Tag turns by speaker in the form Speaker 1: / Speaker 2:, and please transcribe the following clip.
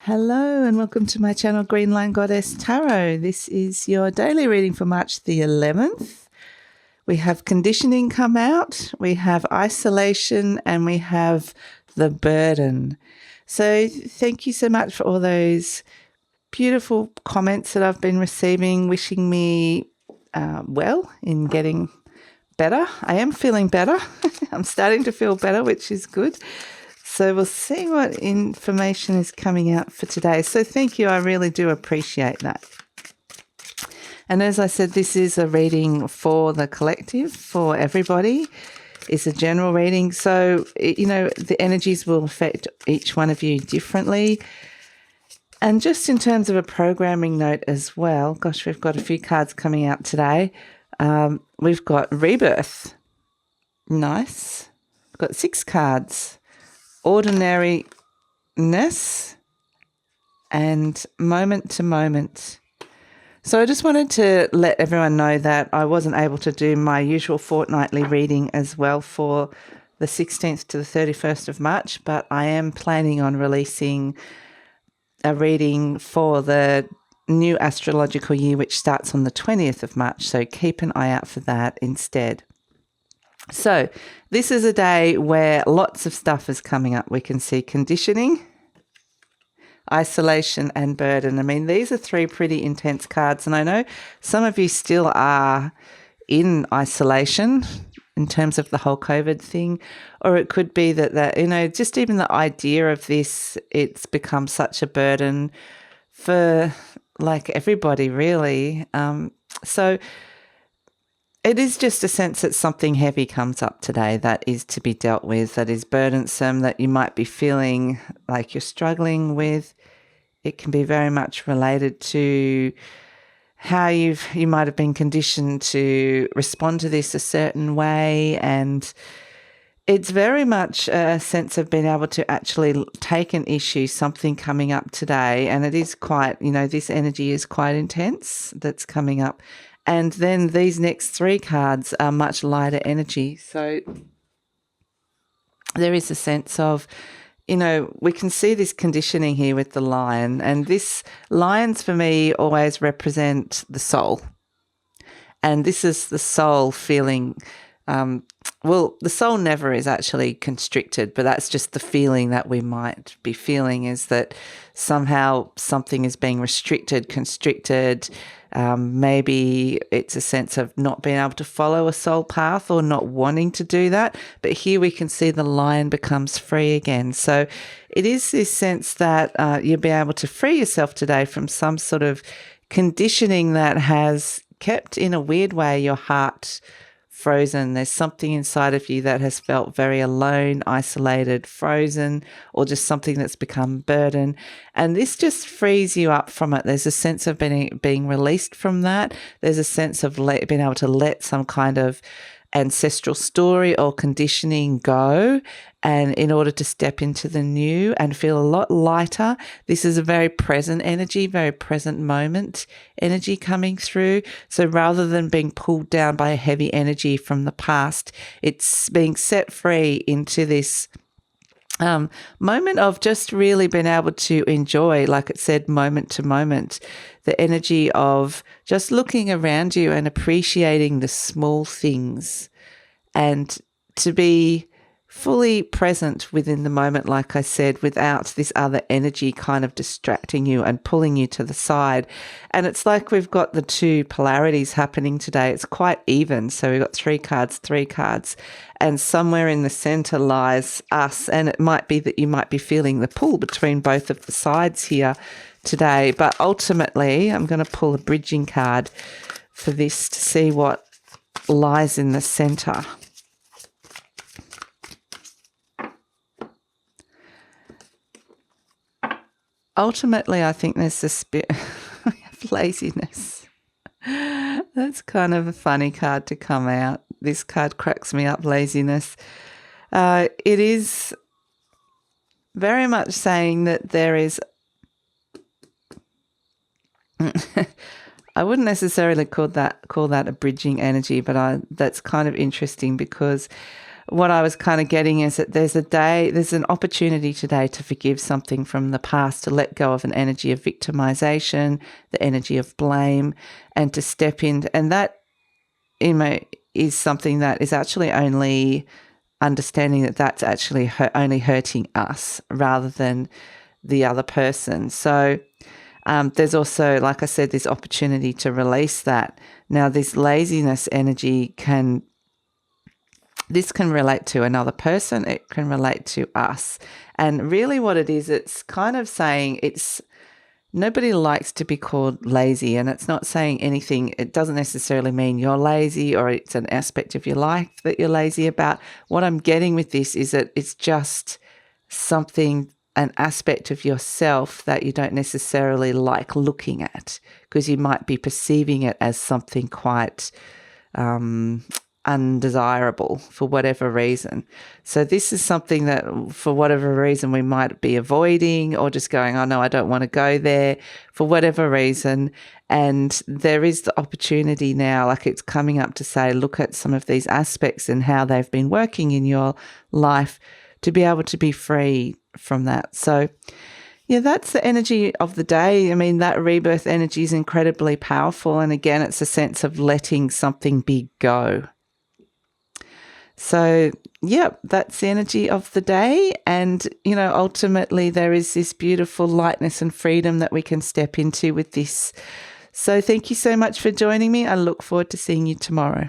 Speaker 1: Hello and welcome to my channel Green Line Goddess Tarot. This is your daily reading for March the 11th. We have conditioning come out, we have isolation, and we have the burden. So thank you so much for all those beautiful comments that I've been receiving, wishing me well in getting better. I am feeling better. I'm starting to feel better, which is good. So we'll see what information is coming out for today. So thank you. I really do appreciate that. And as I said, this is a reading for the collective, for everybody. It's a general reading. So, the energies will affect each one of you differently. And just in terms of a programming note as well, gosh, we've got a few cards coming out today. We've got rebirth. Nice. We've got 6 cards. Ordinariness and moment to moment. So I just wanted to let everyone know that I wasn't able to do my usual fortnightly reading as well for the 16th to the 31st of March, but I am planning on releasing a reading for the new astrological year, which starts on the 20th of March. So keep an eye out for that instead. So this is a day where lots of stuff is coming up. We can see conditioning, isolation, and burden. I mean, these are 3 pretty intense cards, and I know some of you still are in isolation in terms of the whole COVID thing, or it could be that just even the idea of this, it's become such a burden for like everybody really. So it is just a sense that something heavy comes up today that is to be dealt with, that is burdensome, that you might be feeling like you're struggling with. It can be very much related to how you might have been conditioned to respond to this a certain way, and it's very much a sense of being able to actually take an issue, something coming up today, and it is quite, this energy is quite intense that's coming up. And then these next 3 cards are much lighter energy. So there is a sense of, we can see this conditioning here with the lion. And this lions for me always represent the soul. And this is the soul feeling, the soul never is actually constricted, but that's just the feeling that we might be feeling, is that somehow something is being restricted, constricted. Maybe it's a sense of not being able to follow a soul path or not wanting to do that. But here we can see the lion becomes free again. So it is this sense that you'll be able to free yourself today from some sort of conditioning that has kept, in a weird way, your heart frozen. There's something inside of you that has felt very alone, isolated, frozen, or just something that's become burden. And this just frees you up from it. There's a sense of being released from that. There's a sense of being able to let some kind of ancestral story or conditioning go, and in order to step into the new and feel a lot lighter. This is a very present energy, very present moment energy coming through. So rather than being pulled down by a heavy energy from the past, it's being set free into this moment of just really being able to enjoy, like it said, moment to moment, the energy of just looking around you and appreciating the small things, and to be fully present within the moment, like I said, without this other energy kind of distracting you and pulling you to the side. And it's like we've got the 2 polarities happening today. It's quite even. So we've got 3 cards, and somewhere in the center lies us. And it might be that you might be feeling the pull between both of the sides here today. But ultimately, I'm going to pull a bridging card for this to see what lies in the center. Ultimately, I think there's this bit of laziness. That's kind of a funny card to come out. This card cracks me up, laziness. It is very much saying that there is... I wouldn't necessarily call that a bridging energy, but that's kind of interesting, because what I was kind of getting is that there's an opportunity today to forgive something from the past, to let go of an energy of victimization, the energy of blame, and to step in. And that, is something that is actually only understanding that that's actually only hurting us rather than the other person. So there's also, like I said, this opportunity to release that. Now, this laziness energy can relate to another person. It can relate to us. And really what it is, it's kind of saying nobody likes to be called lazy, and it's not saying anything. It doesn't necessarily mean you're lazy or it's an aspect of your life that you're lazy about. What I'm getting with this is that it's just something, an aspect of yourself that you don't necessarily like looking at, because you might be perceiving it as something quite undesirable for whatever reason. So this is something that for whatever reason we might be avoiding, or just going, oh no, I don't want to go there for whatever reason. And there is the opportunity now, like it's coming up to say, look at some of these aspects and how they've been working in your life to be able to be free from that. So yeah, that's the energy of the day. I mean, that rebirth energy is incredibly powerful. And again, it's a sense of letting something big go. So, yeah, that's the energy of the day. And, ultimately there is this beautiful lightness and freedom that we can step into with this. So thank you so much for joining me. I look forward to seeing you tomorrow.